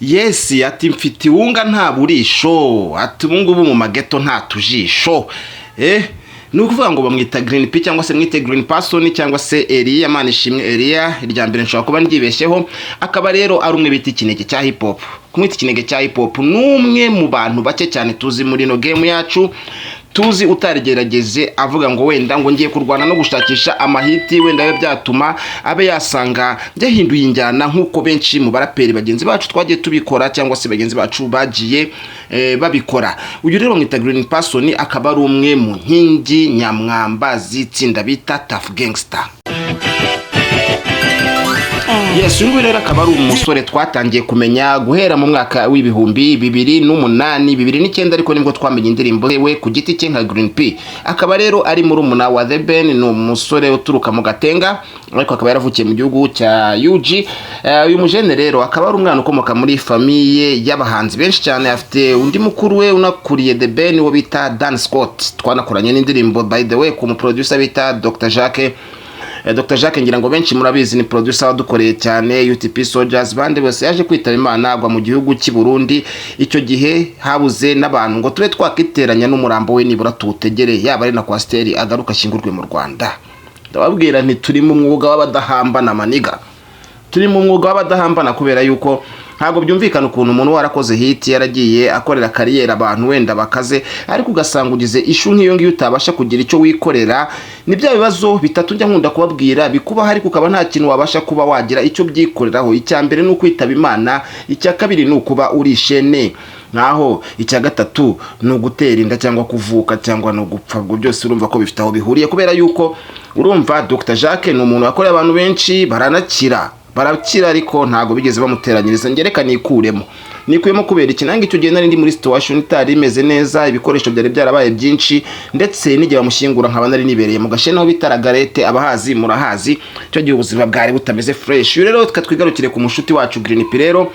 Yes, ati mfite iwunga nta burisho, ati ubungubu mu mageto nta tujisho. Ni ukuvuga ngo bamwita Green P cyangwa se mwite Green Person cyangwa se Elia Manishimwe Elia, irya mbere nshobora kuba ndibeshyeho. Akaba rero ari umwe bita ikinege cya hip hop. Kumwita ikinege cya hip hop numwe mu bantu bake cyane tuzi muri no game yacu, tuzi utarigerageze avuga ngo wenda ngo ngiye kurwana no gushakisha amahiti wenda yo byatuma abe yasanga byahinduye injyana nkuko benshi mu baraperi bagenzi bacu twagiye tubikora cyangwa se bagenzi bacu bagiye babikora. Uyu rero mwita Green Person akaba ari umwe mu nkingi nyamwamba zitsinda bita Tough Gangster. Yes, uyu rero akaba ari umusore twatangiye kumenya guhera mu mwaka w'ibihumbi 2008 2009 ariko nibwo twamenye indirimbo we ku giti cye nka Green P. Akaba rero ari muri umuna wa The Ben, ni umusore uturuka mu Gatenga ariko akaba yaravukiye mu gihugu cya UG. Uyu mujene rero akaba ari umwana ukomoka muri famille y'abahanzi benshi cyane, afite undi mukuru we unakuriye The Ben wo bita Dan Scott, twanakoranye n'indirimbo by the way ku mu producer bita Dr. Jacques. Dr. Jacques ngira ngo benshi murabizi ni producer wadukoreye cyane UTP Soldiers bande bose yaje kwitaba Imana agwa mu gihugu cy'i Burundi. Icyo gihe habuze n'abantu ngo tube twakiteranya n'umurambo we nibura tutegere yaba ari na kwasteri agaruka shingurwe mu Rwanda. Ndababwira nti turi mu mwuga w'abadahambana maniga, turi mu mwuga w'abadahambana kubera yuko ntabwo byumvikana ukuntu umuntu warakoze hit yaragiye akorera kariyeri abantu wenda bakaze ariko ugasanga ugize ishu nk'iyo ngiyo utabasha kugira icyo wikorera. Ni bya bibazo bitatu njya nkunda kubabwira bikuba hari kukaba nta kintu wabasha kuba wagira icyo byikoreraho. Icya mbere ni ukwitaba Imana, icya kabiri ni ukuba uri ishene, naho icya gatatu ni ugutera inda cyangwa kuvuka cyangwa no gupfa. Ubwo byose urumva ko bifite aho bihuriye kubera yuko urumva Dr. Jacques ni umuntu wakoreye abantu benshi barakira ariko ntago bigeze bamuteranyiriza. Ngereka nikuyemo kubera ikinanga icyo gihe nari ndi muri situation itari imeze neza, ibikoresho byari byarabaye byinshi ndetse n'igihe bamushyingura nkaba nari nibereye mu gashe naho bitaragarete abahazi murahazi cyo gihe ubuzima bwari butameze fresh. Rero tukatwigarukire ku mushuti wacu Green P rero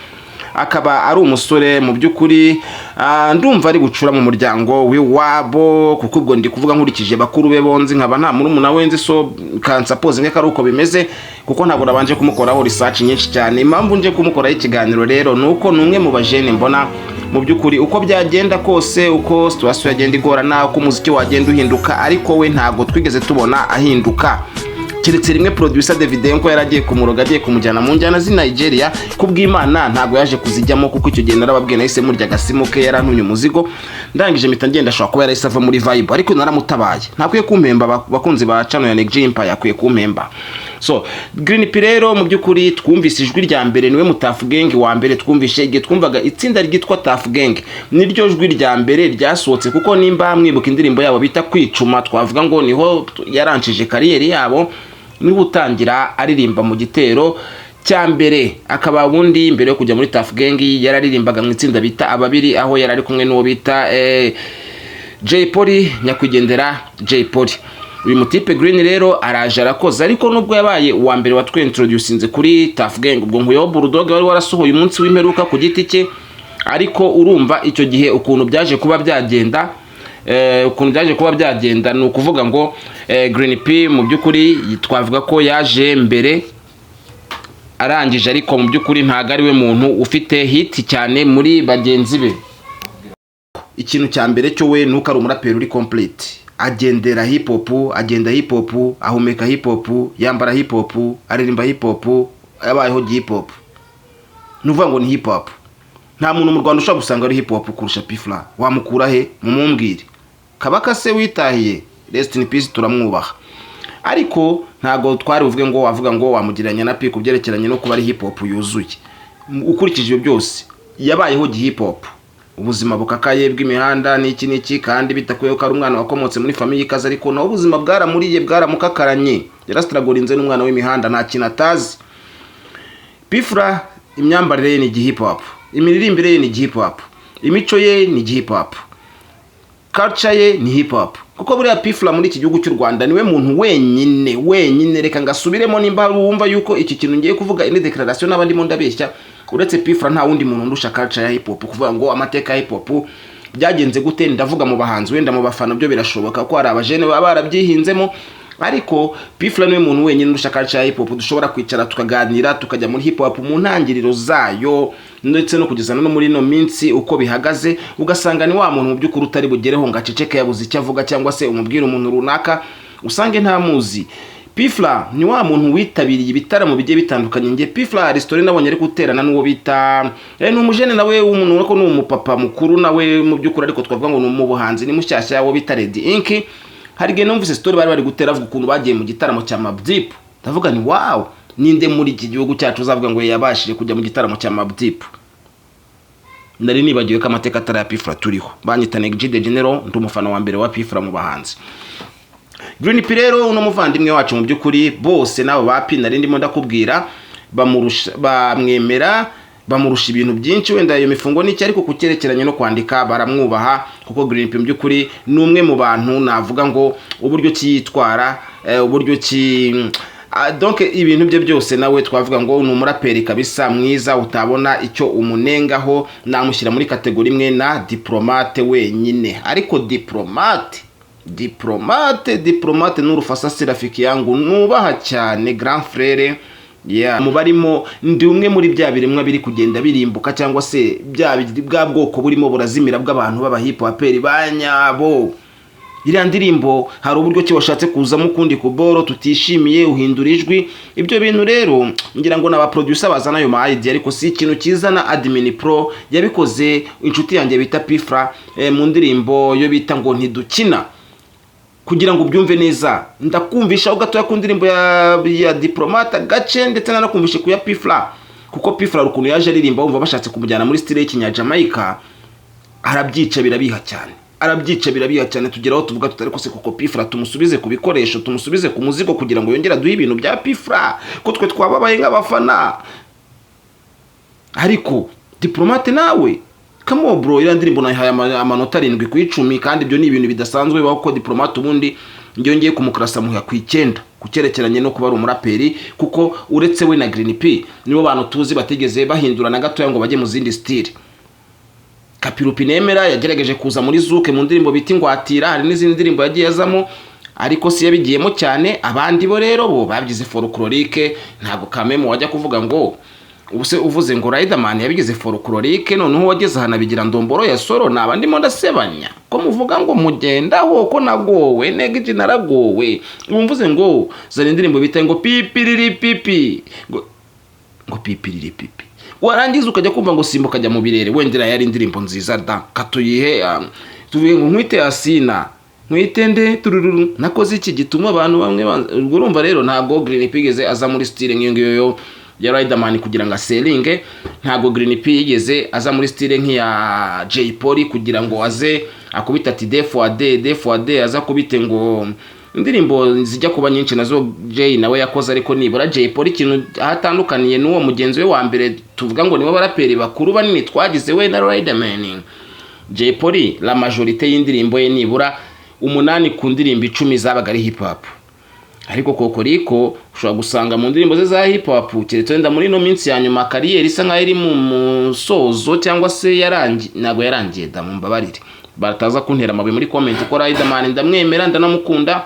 akaba ari umusore mu by'ukuri ndumva ari gucura mu muryango w'iwabo kuko ubwo ndi kuvuga nkurikije bakuru be bonzi nkaba nta muri umuna wenze so kansapoze nke karuko bimeze kuko ntabwo nabanje kumukoraho research nyinshi cyane. Impamvu nje kumukoraho ikiganiro rero nuko numwe mu bajene mbona mu by'ukuri uko byagenda kose, uko situation yagenda igorana, uko umuziki wagenda uhinduka, ariko we ntago twigeze tubona ahinduka keretse rimwe producer David Enko yaragiye kumuroga agiye kumujyana mu njyana zi Nigeria. Kubw'Imana ntago yaje kuzijyamo kuko icyo gihe narababwiye nahise murya gasimo ke yarantumye umuzigo ndangije mpita ngenda ashobora kuba yarahise ava muri vibe ariko naramutabaye. Ntakwiye kumpemba bakunzi ba channel ya Next Empire, yakwiye kumpemba. So Green P rero mu by'ukuri twumvise ijwi rya mbere niwe mu Tough Gang wa mbere twumvishe igihe twumvaga itsinda ryitwa Tough Gang, niryo jwi rya mbere ryasohotse kuko nimba mwibuka indirimbo yabo bita Kwicuma twavuga ngo niho yaranshije kariyeri yabo, niwe utangira aririmba mu gitero cya mbere. Akaba bundi mbere yo kujya muri Tough Gang yararirimbaga mu itsinda bita Ababiri aho yarari kumwe n'uwo bita Jay Polly, nyakwigendera Jay Polly. Uyu mutipe Green rero araje arakoze ariko nubwo yabaye uwa mbere watwintroducinze kuri Tough Gang ubwo nkuyo Bulldog wari warasohoye umunsi w'imperuka ku giti cye, ariko urumva icyo gihe ukuntu byaje kuba byagenda ni ukuvuga ngo Green P mu by'ukuri twavuga ko yaje mbere arangije ariko mu by'ukuri ntago ari we muntu ufite hit cyane muri bagenzi be. Ikintu cya mbere cyo we nuko ari umuraperi uri complete, agendera hip hop, agenda hip hop, ahumeka hip hop, yambara hip hop, aririmba hip hop, yabayeho hip hop. Nuvuga ngo ni hip hop. Nta muntu mu Rwanda ushaka gusanga ari hip hop kurusha P-Fla. Wamukura he mumumbwire? Kabaka se witahiye rest in peace turamwubaha, ariko ntago twari uvuge ngo wavuga ngo wamugiranya na P kubyerekeranye no kuba ari hip hop yuzuye. Ukurikije ibyo byose yabayeho hip hop, ubuzima bukakaye bw'imihanda n'iki kandi bitakuyeho ko ari umwana wakomotse muri famille ikaza ariko naho ubuzima bwaramuriye bwaramukakaranye, yarastragorinze n'umwana w'imihanda nta kintu atazi. P-Fla imyambarire ye ni hip hop, imiririmbire ye ni hip hop, imico ye ni hip hop, culture ye ni hip hop. Kuko buriya P-Fla muri iki gihugu cy'u Rwanda niwe muntu wenyine reka ngasubiremo nimba wumva yuko iki kintu ngiye kuvuga ine declaration n'abandi mu ndabeshya, uretse P-Fla nta wundi muntu ndusha culture ya hip hop. Kuvuga ngo amateka ya hip hop byagenze gute, ndavuga mu bahanzi wenda mu bafana byo birashoboka ko hari abajene baba barabyihinzemo, ariko P-Fla niwe muntu wenyine ushaka cha hip hop dushobora kwicara tukaganira tukajya muri hip hop mu ntangiriro zayo ndetse no kugeza no muri no minsi uko bihagaze, ugasanga ni wa muntu mu by'ukuri utari bugereho ngaceceke yabuze icyo avuga cyangwa se umubwira umuntu runaka usange nta muzi. P-Fla ni wa muntu witabiriye ibitaramo bigiye bitandukanye. Nge P-Fla Restore nabonye ari guterana n'uwo bita ni umujene nawe w'umuntu urako ni umupapa mukuru nawe mu by'ukuri, ariko twavuga ngo ni mu buhanzi ni mushyashya wo bita Red Ink. Hari gihe numvise story bari gutera avuga ukuntu bagiye mu gitaramo cya Mobb Deep. Ndavuga ni wow, ninde muri iki gihugu cyacu uzavuga ngo yabashije kujya mu gitaramo cya Mobb Deep? Nari nibagiwe ko amateka atari ya P-Fla turiho. Banyita Neg G The General, ndi umufana wa mbere wa P-Fla mu bahanzi. Green P rero uno muvandimwe wacu mu by'ukuri bose nabo bapi nari ndimo ndakubwira bamwemera bamurusha ibintu byinshi, wenda iyo mifungo n'iki, ariko kucyerekeranye no kwandika baramwubaha, kuko Green P mu by'ukuri ni umwe mu bantu navuga ngo uburyo cyitwara uburyo ki donc ibintu bye byose nawe twavuga ngo ni umuraperi kabisa mwiza utabona icyo umunengaho. Namushyira muri kategori imwe na Diplomate wenyine, ariko Diplomate n'urufasa Serafiki yangu nubaha cyane grand frere mubarimo ndi umwe muri bya biremwa biri kugenda birimbuka cyangwa se bwa bwoko burimo burazimira bw'abantu baba hip hoperi banyabo. Iriya ndirimbo hari uburyo ki washatse kuzamo ukundi kuboro tutishimiye uhindura ijwi, ibyo bintu rero ngira ngo n'aba producer bazana ayo ma idea, ariko si ikintu kizana Admin Pro yabikoze inshuti yanjye bita P-Fla mu ndirimbo yo bita ngo ntidukina. Kugira ngo ubyumve neza ndakumvisha ho gato ya ndirimbo ya Diplomate gace, ndetse nanakumvishe ku ya P-Fla, kuko P-Fla rukuntu yaje aririmba wumva bashatse kumujyana muri style y'ikinya Jamaica, arabyica birabiha cyane tugeraho tuvuga tutari ko se kuko P-Fla tumusubize ku bikoresho, tumusubize ku muzigo kugira ngo yongera duhe ibintu bya P-Fla ko twe twababaye nk'abafana. Ariko Diplomate nawe come on bro, iriya ndirimbo nayihaye amanota 7 ku 10, kandi ibyo ni ibintu bidasanzwe bibaho ko Diplomate ubundi ngiye kumukrasa muha ku 9 kucyerekeranye no kuba ari umuraperi, kuko uretse we na Green P nibo bantu tuzi bategeze bahindurana gato ngo bajye mu zindi style. Kapirupi nemera yagerageje kuza muri Zuke mu ndirimbo biti ngwatira, hari n'izindi ndirimbo yagiye azamo, ariko si yabigiyemo cyane. Abandi bo rero bo babyize folklorique, ntabwo kamemo wajya kuvuga ngo ubuse uvuze ngo Riderman yabigize folklorique, noneho wageze hana bigira ndomboro ya solo. Nabandi mo ndasebanya ko muvuga ngo mugendaho ko nagowe Neg G naragowe, umvuze ngo zana indirimbo bita ngo pipiriri pipi ngo pipiriri pipi, warangiza ukajya kumva ngo simbuka ajya mu birere. Wendera yari indirimbo nziza da katuyihe tuvuge ngo nkwite Asina nkwitende turururu nakoze iki gituma abantu bamwe urumva. Rero ntago Green P yigeze aza muri style nk'iyo ya Riderman kugira ngo aselinge, ntago Green P yigeze aza muri style nk'iya Jay Polly kugira ngo aze akubita ati D4D aza kubite ngo indirimbo zijya kuba nyinshi nazo Jay nawe yakoze, ariko nibura Jay Polly ikintu ahatandukaniye n'uwo mugenzi we wa mbere tuvuga ngo nibo baraperi bakuru banini twagize we na Riderman. Jay Polly la majorité y'indirimbo ye nibura 8 ku ndirimbo 10 zabaga ari hip hop, ariko Kokoriko ushobora gusanga mu ndirimbo ze za hip hop keretse wenda muri no minsi ya nyuma kariyeri isa nkaho iri mu musozo cyangwa se ntabwo yarangiye da mumbabarire bataza kuntera amabuye muri comment ko Riderman ndamwemera ndanamukunda,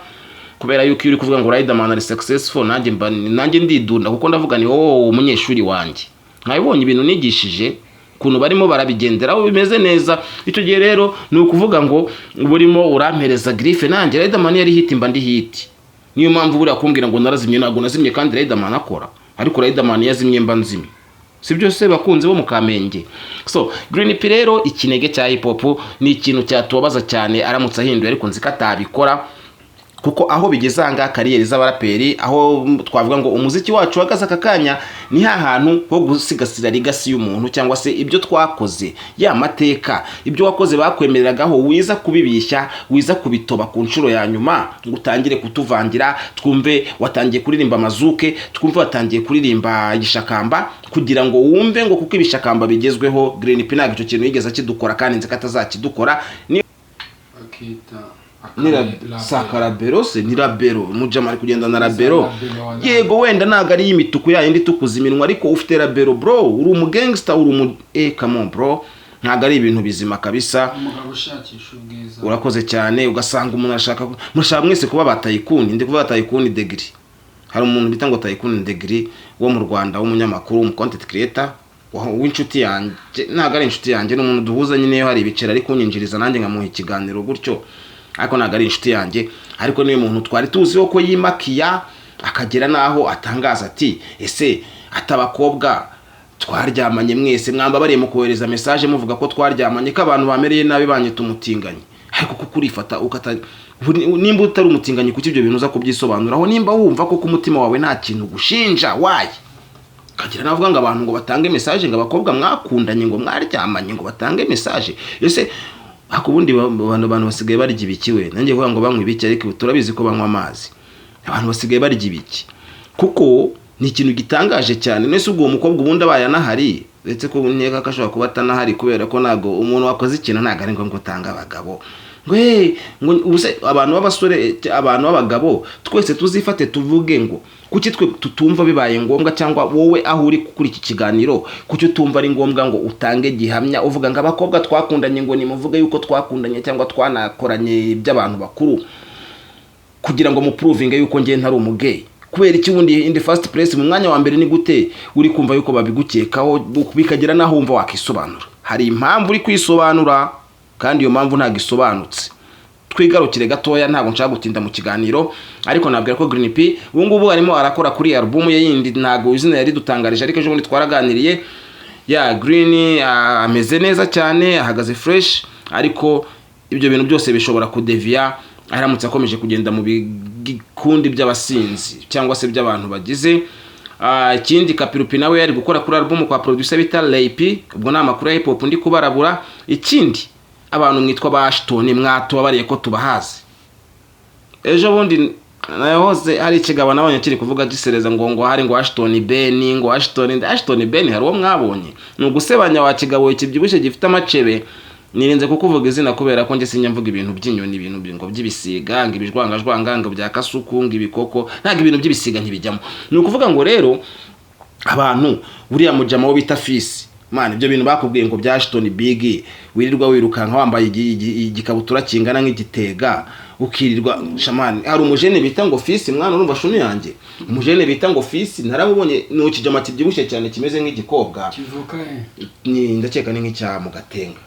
kubera yuko uri kuvuga ngo Riderman ari successful nanjye ndidunda, kuko ndavuga ni wowe umunyeshuri wanjye nkabibonye ibintu nigishije kuntu barimo barabigenderaho bimeze neza. Icyo gihe rero ni ukuvuga ngo burimo urampereza grife, nanjye Riderman yari hit mba ndi hit, niyo mpamvu buri akumbwira ngo narazimye, ntabwo nazimye kandi Riderman akora, ariko Riderman yazimye mba nzimye, si byose bakunze bo mu Kamenge. So Green P rero ikinege cya hip hop ni ikintu cyatubabaza cyane aramutse ahinduye, ariko nzi ko atabikora, kuko aho bigezanga kariyeri z'abaraperi, aho twavuga ngo umuziki wacu wagaza akakanya ni hahantu ho gusigasira legacy y'umuntu cyangwa se ibyo twakoze ya mateka, ibyo wakoze bakwemereragaho wiza kubibishya, wiza kubitoba ku nshuro ya nyuma, ngutangire kutuvangira twumve watangiye kuririmba amazuke, twumve watangiye kuririmba igishakamba, kugira ngo wumve ngo kuko ibishakamba bigezweho Green P ntabwo icyo kintu yigeze kidukora kandi nzi ko atazakidukora. Ni sakarabero se ni rabero mujama ari kugenda na rabero, yego wenda ntago ari y'imituku ya yindi tukuza iminwa, ariko ufite rabero bro, uri umugangster, uri come on bro, ntago ari ibintu bizima kabisa. Umugabo ushakisha ubwiza urakoze cyane, ugasanga umuntu mushaka mwese kuba batayikuni, ndi kuba batayikuni degree. Hari umuntu bita ngo tayikuni degree wo mu Rwanda w'umunyamakuru, mu content creator w'inshuti yanjye, ntago ari inshuti yanjye, n'umuntu duhuza nyine yo hari ibicera ariko kunyinjiriza nanjye ngamuha ikiganiro gutyo, ariko ntago ari inshuti yanjye. Ariko niyo muntu twari tuziho ko yimakiya akagera naho atangaza ati ese atabakobwa twaryamanye mwese mwamba bari mu kohereza message muvuga ko twaryamanye, ko abantu bamereye nabi banyita umutinganyi. Ariko kuko urifata ukata nimba utari umutinganyi kuki ibyo bintu uza kubyisobanuraho, nimba wumva ko ku mutima wawe nta kintu gushinja waye kagira navuga ngo abantu ngo batange message ngo abakobwa mwakundanye ngo mwaryamanye ngo batange message. Ese akubundi abantu basigaye barya ibikiwe, nanjye vuga ngo banywe ibiki, ariko turabizi ko banywa amazi. Abantu basigaye barya ibiki kuko ni ikintu gitangaje cyane. Nese ubwo umukobwa ubundi abayanahari, ndetse ko nkeka kashobora kuba atanahari kubera ko nago umuntu wakoze ikintu ntago ari ngo utanga abagabo ngo ubuse abantu b'abasore, abantu b'abagabo twese tuzifate tuvuge ngo kuki twe tutumva bibaye ngombwa, cyangwa wowe aho uri kuri iki kiganiro kuki utumva ari ngombwa ngo utange gihamya uvuga ngo abakobwa twakundanye ngo nimuvuge yuko twakundanye cyangwa twanakoranye by'abantu bakuru kugira ngo mu proving yuko ngiye ntari umugay. Kubera iki wundi in the first place mu mwanya wa mbere ni gute uri kumva yuko babigukekaho bikagira naho wumva wakisobanura? Hari impamvu uri kwisobanura kandi iyo mpamvu ntago isobanutse. Twigarukire gatoya, ntago nshaka gutinda mu kiganiro, ariko nabwira ko Green P ubu ngubu arimo arakora kuri album ye yindi, ntago izina yari dutangarije, ariko ejo bundi twaraganiriye ya Green ameze neza cyane, ahagaze fresh, ariko ibyo bintu byose bishobora kudevia aramutse akomeje kugenda mu bikundi by'abasinzi cyangwa se by'abantu bagize. Ikindi Kapirupi nawe yari gukora kuri album kwa producer bita Leipi, ubwo na makuru ya hip hop ndi kubarabura. Ikindi abantu mwitwa ba Ashton mwato bariye ko tubahaze. Ejo bundi nayoze hari ikigabo nabonye kiri kuvuga gisereza ngo hari ngo Ashton Ben, ngo Ashton Ben hari uwo mwabonye. Nugusebanya wa kigabo ikibyibushye gifite amacebe. Nirinze kukuvuga izina kubera ko nge sinyamvuga ibintu by'inyoni, ibintu ngo by'ibisiga, ngo ibijwangajwanga, ngo bya kasuku, ngo ibikoko, ntago ibintu by'ibisiga ntibijyamo. Ni ukuvuga ngo rero abantu buriya mujama wo bita Fisi, man ibyo bintu bakubwiye ngo bya Ashton Big wirirwa wirukanka wambaye igikabutura kingana nk'igitega ukirirwa shamani. Hari umujene bita ngo Fisi, mwana urumva shunu yanjye, umujene bita ngo Fisi narabubonye no kijama kibyibushye cyane kimeze nk'igikobwa kivuka ni ndakeka ni nk'icya mu Gatenga.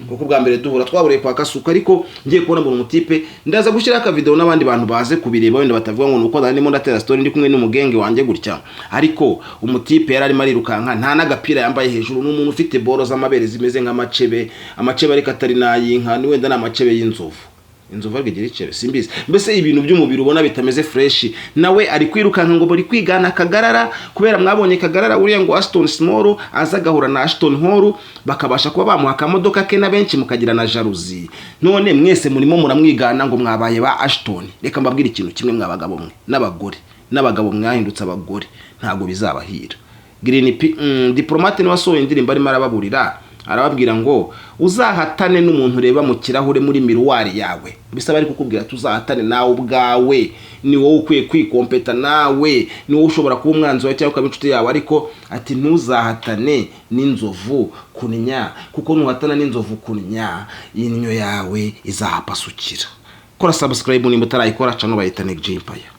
Kuko bwa mbere duhura twaburiye kwa Kasuka, ariko ngiye kubona mu mutipe ndaza gushyira aka video n'abandi bantu baze kubireba wenda batavuga ngo nuko ndimo ndatera story ndi kumwe n'umugenge wanjye gutya. Ariko umutipe yari arimo arirukanka nta nagapira yambaye hejuru, n'umuntu ufite boro z'amabere zimeze nk'amacebe, amacebe ariko atari nayinka, ni wenda n'amacebe y'inzovu. Inzovu agira icebe simbizi. Mbese ibintu by'umubiri ubona bitameze fresh, nawe ari kwirukanka ngo bari kwigana Kagarara, kubera mwabonye Kagarara uriya ngo Ashton Small azagahura na Ashton Hall bakabasha kuba bamuha akamodoka ke na benshi mukagira na jalousie. None mwese murimo muramwigana ngo mwabaye ba Ashton. Reka mbabwira ikintu kimwe mwabagabo mwe n'abagabo mwahindutse abagore ntago bizabahira. Green P diplomate ni wasohoye indirimbo arimo arababurira, arababwira ngo uzahatane n'umuntu ureba mu kirahure muri miruwari yawe. Bisaba ari kukubwira tuzahatane nawe ubwawe, ni wowe ukwiye kwikompeta, nawe ni wowe ushobora kuba umwanzi wawe cyangwa ukaba inshuti yawe. Ariko ati ntuzahatane n'inzovu kunnya, kuko nuhatana n'inzovu kunnya inyo yawe izahapasukira. Kora subscribe nimba utarayikora, cano bayita Neg Empire.